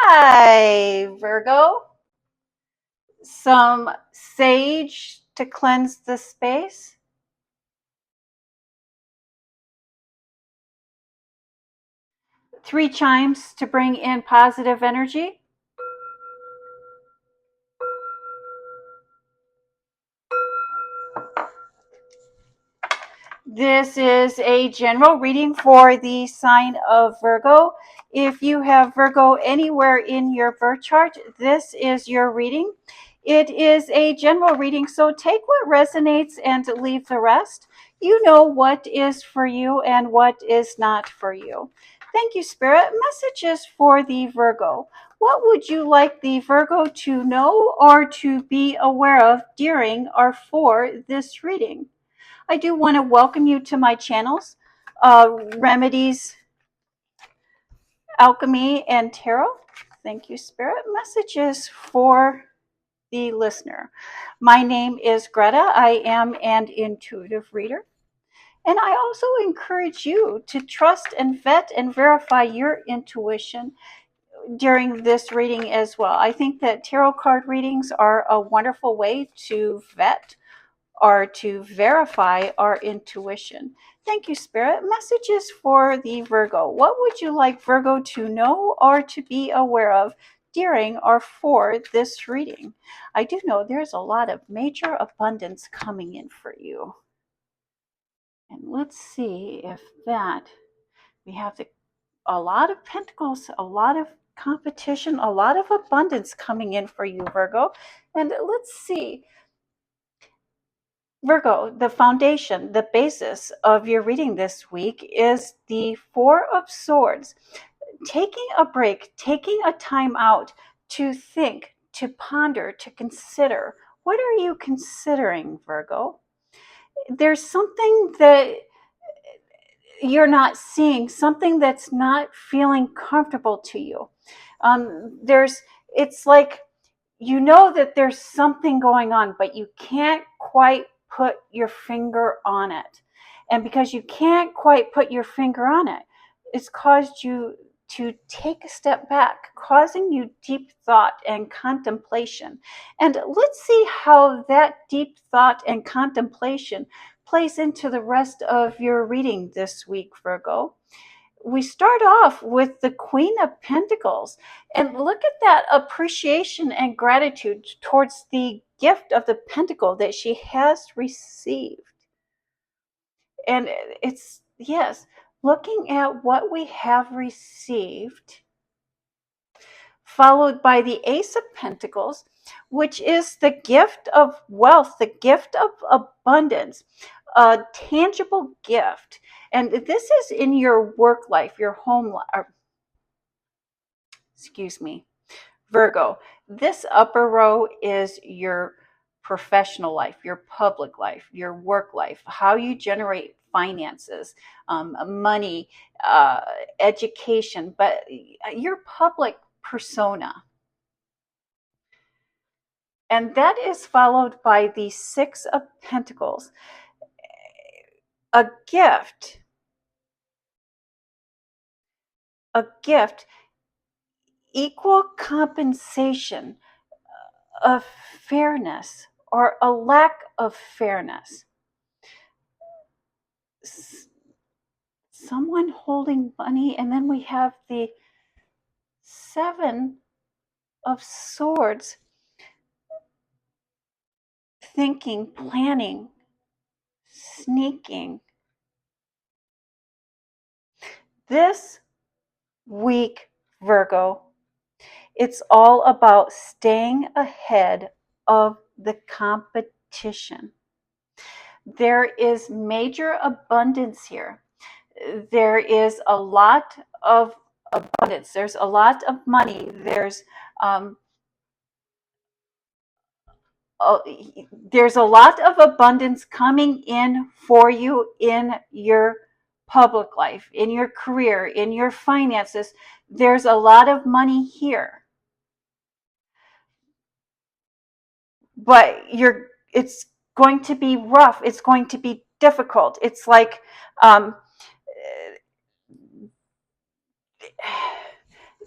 Hi, Virgo. Some sage to cleanse the space. 3 chimes to bring in positive energy. This is a general reading for the sign of Virgo. If you have Virgo anywhere in your birth chart, this is your reading. It is a general reading, so take what resonates and leave the rest. You know what is for you and what is not for you. Thank you, Spirit. Messages for the Virgo. What would you like the Virgo to know or to be aware of during or for this reading? I do want to welcome you to my channels, Remedies, Alchemy, and Tarot. Thank you, Spirit. Messages for the listener. My name is Greta. I am an intuitive reader. And I also encourage you to trust and vet and verify your intuition during this reading as well. I think that tarot card readings are a wonderful way to vet or to verify our intuition. Thank you, Spirit. Messages for the Virgo. What would you like Virgo to know or to be aware of during or for this reading? I do know there's a lot of major abundance coming in for you. And let's see if that, we have a lot of pentacles, a lot of competition, a lot of abundance coming in for you, Virgo. And let's see. Virgo, the foundation, the basis of your reading this week is the Four of Swords. Taking a break, taking a time out to think, to ponder, to consider. What are you considering, Virgo? There's something that you're not seeing, something that's not feeling comfortable to you. It's like you know that there's something going on, but you can't quite put your finger on it. And because you can't quite put your finger on it, it's caused you to take a step back, causing you deep thought and contemplation. And let's see how that deep thought and contemplation plays into the rest of your reading this week, Virgo. We start off with the Queen of Pentacles, and look at that appreciation and gratitude towards the gift of the pentacle that she has received. And it's, yes, looking at what we have received, followed by the Ace of Pentacles, which is the gift of wealth, the gift of abundance, a tangible gift. And this is in your work life, your home life. Excuse me, Virgo. This upper row is your professional life, your public life, your work life, how you generate finances, money, education, but your public persona. And that is followed by the Six of Pentacles, a gift, equal compensation of fairness or a lack of fairness. Someone holding money, and then we have the Seven of Swords, thinking, planning, sneaking. This week, Virgo, it's all about staying ahead of the competition. There is major abundance here. There is a lot of abundance. There's a lot of money. There's a lot of abundance coming in for you in your public life, in your career, in your finances. There's a lot of money here. But it's going to be rough. It's going to be difficult. It's like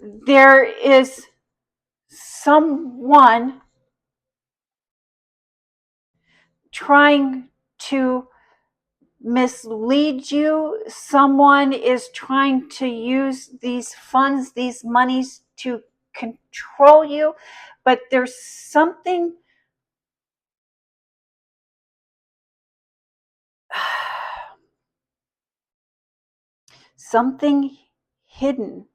there is someone trying to mislead you. Someone is trying to use these funds, these monies to control you. But there's something hidden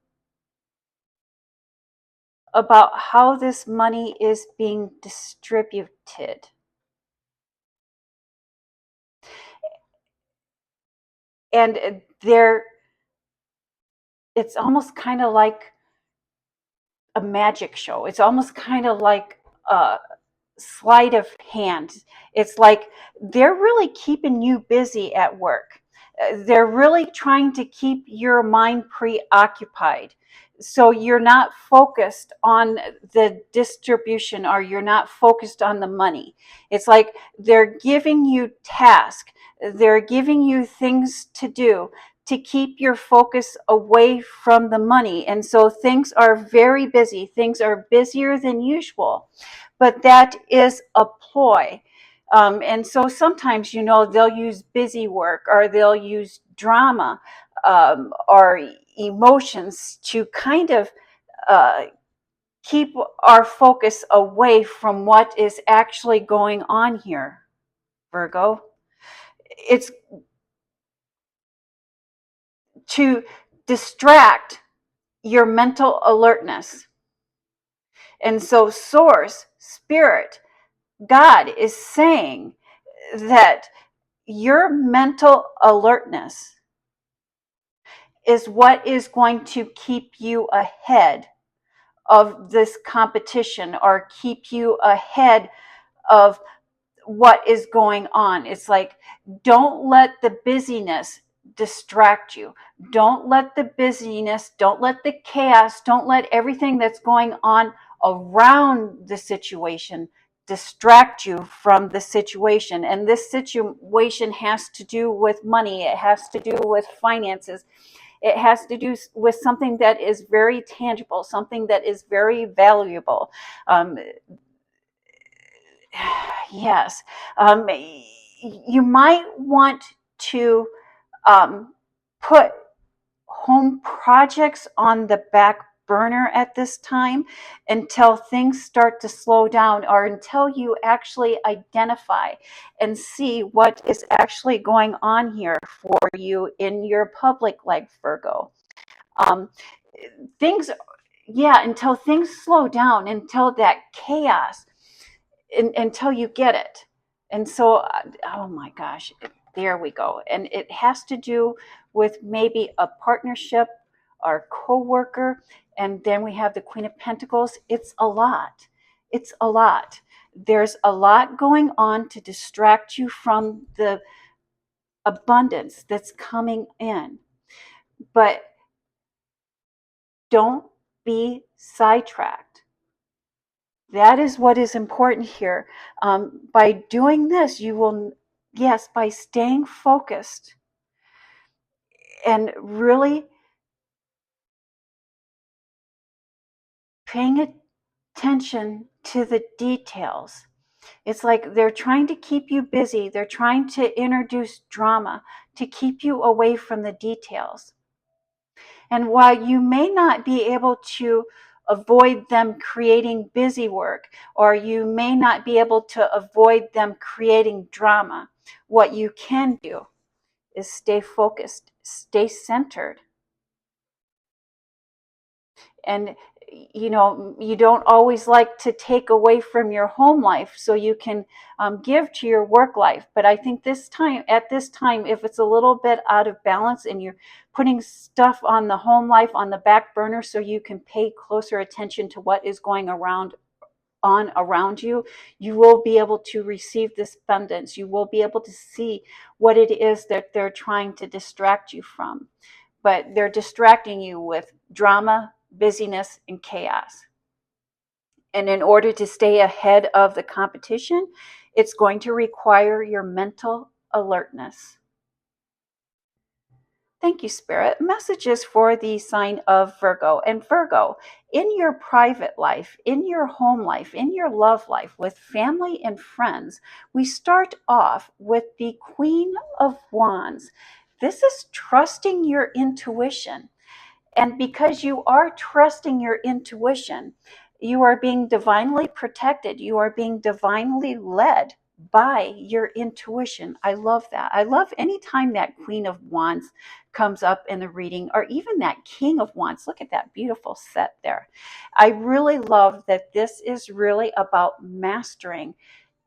about how this money is being distributed. And it's almost kind of like a magic show. It's almost kind of like a sleight of hand. It's like they're really keeping you busy at work. They're really trying to keep your mind preoccupied. So you're not focused on the distribution, or you're not focused on the money. It's like they're giving you tasks. They're giving you things to do to keep your focus away from the money. And so things are very busy. Things are busier than usual, but that is a ploy. And so sometimes, they'll use busy work, or they'll use drama, or emotions to kind of uh, keep our focus away from what is actually going on here, Virgo. It's to distract your mental alertness. And so, Source, Spirit, God is saying that your mental alertness is what is going to keep you ahead of this competition, or keep you ahead of what is going on. It's like, don't let the busyness distract you. Don't let the busyness, don't let the chaos, don't let everything that's going on around the situation distract you from the situation. And this situation has to do with money. It has to do with finances. It has to do with something that is very tangible, something that is very valuable. Um, yes. You might want to put home projects on the back burner at this time until things start to slow down, or until you actually identify and see what is actually going on here for you in your public life, Virgo. Um, things, yeah, until things slow down, until that chaos, until you get it. And so, oh my gosh, there we go. And it has to do with maybe a partnership or co-worker. And then we have the Queen of Pentacles. It's a lot. It's a lot. There's a lot going on to distract you from the abundance that's coming in. But don't be sidetracked. That is what is important here. By doing this, you will, yes, by staying focused and really paying attention to the details. It's like they're trying to keep you busy. They're trying to introduce drama to keep you away from the details. And while you may not be able to avoid them creating busy work, or you may not be able to avoid them creating drama, what you can do is stay focused, stay centered. And you don't always like to take away from your home life so you can give to your work life. But I think at this time, if it's a little bit out of balance and you're putting stuff on the home life on the back burner so you can pay closer attention to what is going around you, you will be able to receive this abundance. You will be able to see what it is that they're trying to distract you from. But they're distracting you with drama, busyness, and chaos. And in order to stay ahead of the competition, it's going to require your mental alertness. Thank you, Spirit. Messages for the sign of Virgo. And Virgo, in your private life, in your home life, in your love life, with family and friends, we start off with the Queen of Wands. This is trusting your intuition. And because you are trusting your intuition, you are being divinely protected. You are being divinely led by your intuition. I love that. I love anytime that Queen of Wands comes up in the reading, or even that King of Wands. Look at that beautiful set there. I really love that this is really about mastering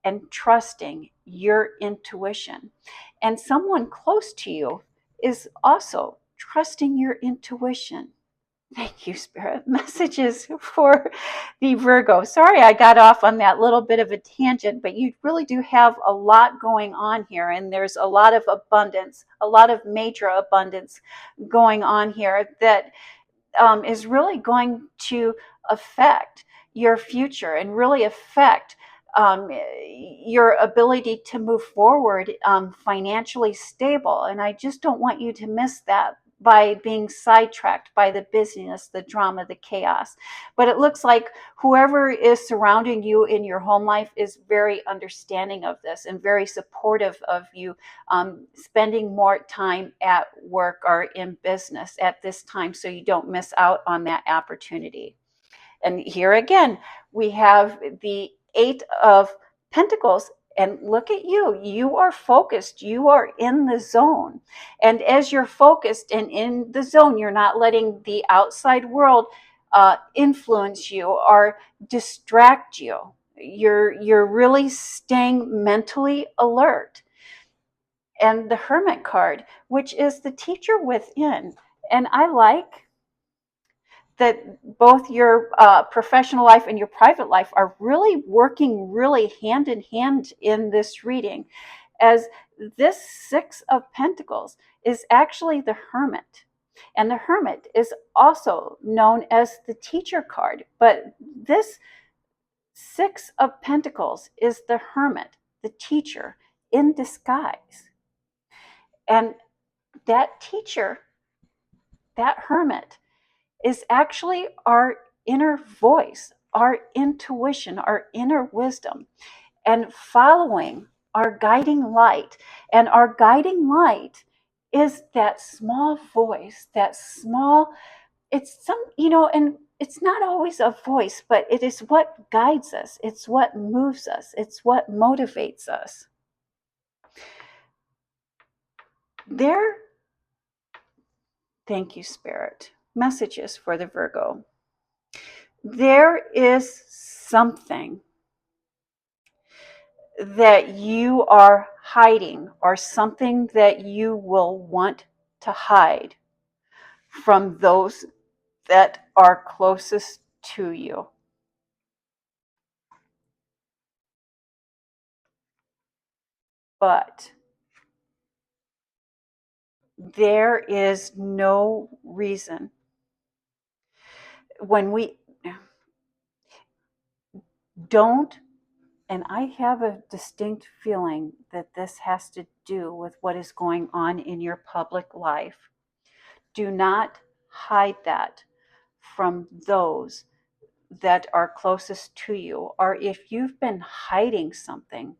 and trusting your intuition. And someone close to you is also trusting your intuition. Thank you, Spirit. Messages for the Virgo. Sorry I got off on that little bit of a tangent, but you really do have a lot going on here, and there's a lot of abundance, a lot of major abundance going on here that is really going to affect your future and really affect your ability to move forward financially stable. And I just don't want you to miss that by being sidetracked by the busyness, the drama, the chaos. But it looks like whoever is surrounding you in your home life is very understanding of this and very supportive of you spending more time at work or in business at this time so you don't miss out on that opportunity. And here again, we have the Eight of Pentacles. And look at you. You are focused. You are in the zone. And as you're focused and in the zone, you're not letting the outside world influence you or distract you. You're really staying mentally alert. And the Hermit card, which is the teacher within. And I like that both your professional life and your private life are really working really hand in hand in this reading, as this Six of Pentacles is actually the Hermit. And the Hermit is also known as the teacher card, but this Six of Pentacles is the Hermit, the teacher in disguise. And that teacher, that hermit, is actually our inner voice, our intuition, our inner wisdom, and following our guiding light. And our guiding light is that small voice, that small, it's some, and it's not always a voice, but it is what guides us. It's what moves us. It's what motivates us. There, thank you, Spirit. Messages for the Virgo. There is something that you are hiding, or something that you will want to hide from those that are closest to you. But there is no reason when we don't. And I have a distinct feeling that this has to do with what is going on in your public life. Do not hide that from those that are closest to you. Or if you've been hiding something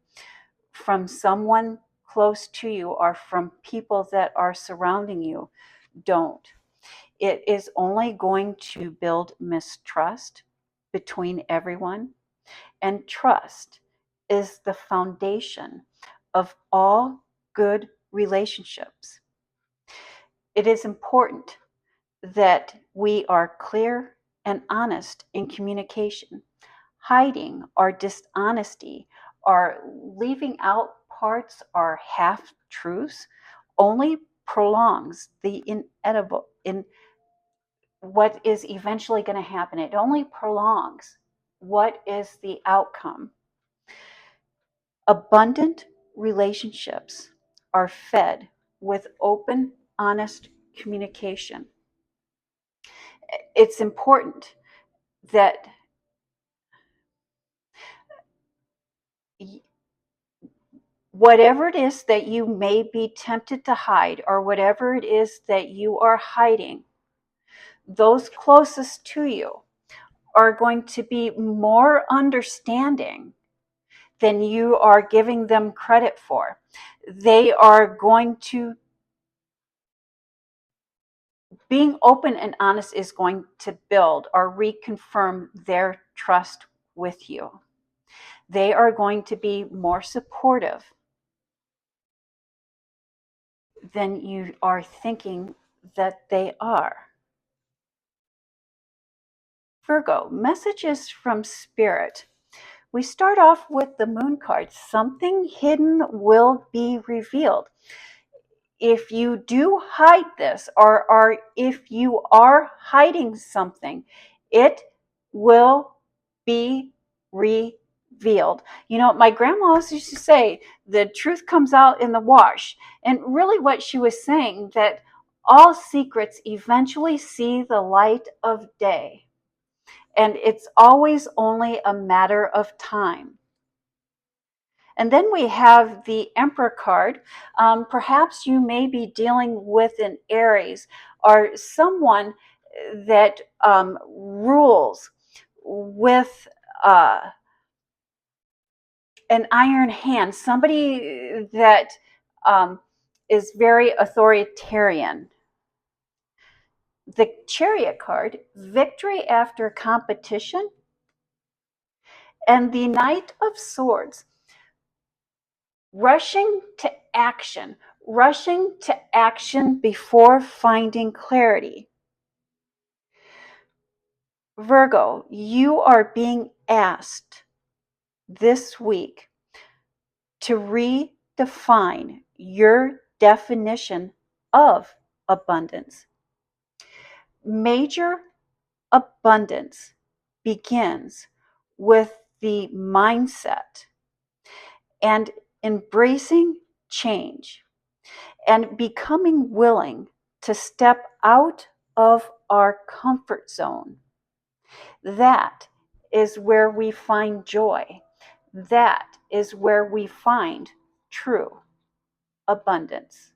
from someone close to you or from people that are surrounding you, don't. It is only going to build mistrust between everyone. And trust is the foundation of all good relationships. It is important that we are clear and honest in communication. Hiding or dishonesty or leaving out parts or half truths only prolongs the inevitable, in what is eventually going to happen. It only prolongs what is the outcome. Abundant relationships are fed with open, honest communication. It's important that whatever it is that you may be tempted to hide, or whatever it is that you are hiding, those closest to you are going to be more understanding than you are giving them credit for. They are going to, being open and honest is going to build or reconfirm their trust with you. They are going to be more supportive than you are thinking that they are. Virgo, messages from Spirit. We start off with the Moon card. Something hidden will be revealed. If you do hide this, or if you are hiding something, it will be revealed. You know, my grandma used to say, the truth comes out in the wash. And really what she was saying, that all secrets eventually see the light of day. And it's always only a matter of time. And then we have the Emperor card. Perhaps you may be dealing with an Aries, or someone that rules with an iron hand, somebody that is very authoritarian. The Chariot card, victory after competition, and the Knight of Swords, rushing to action before finding clarity. Virgo, you are being asked this week to redefine your definition of abundance. Major abundance begins with the mindset and embracing change and becoming willing to step out of our comfort zone. That is where we find joy. That is where we find true abundance.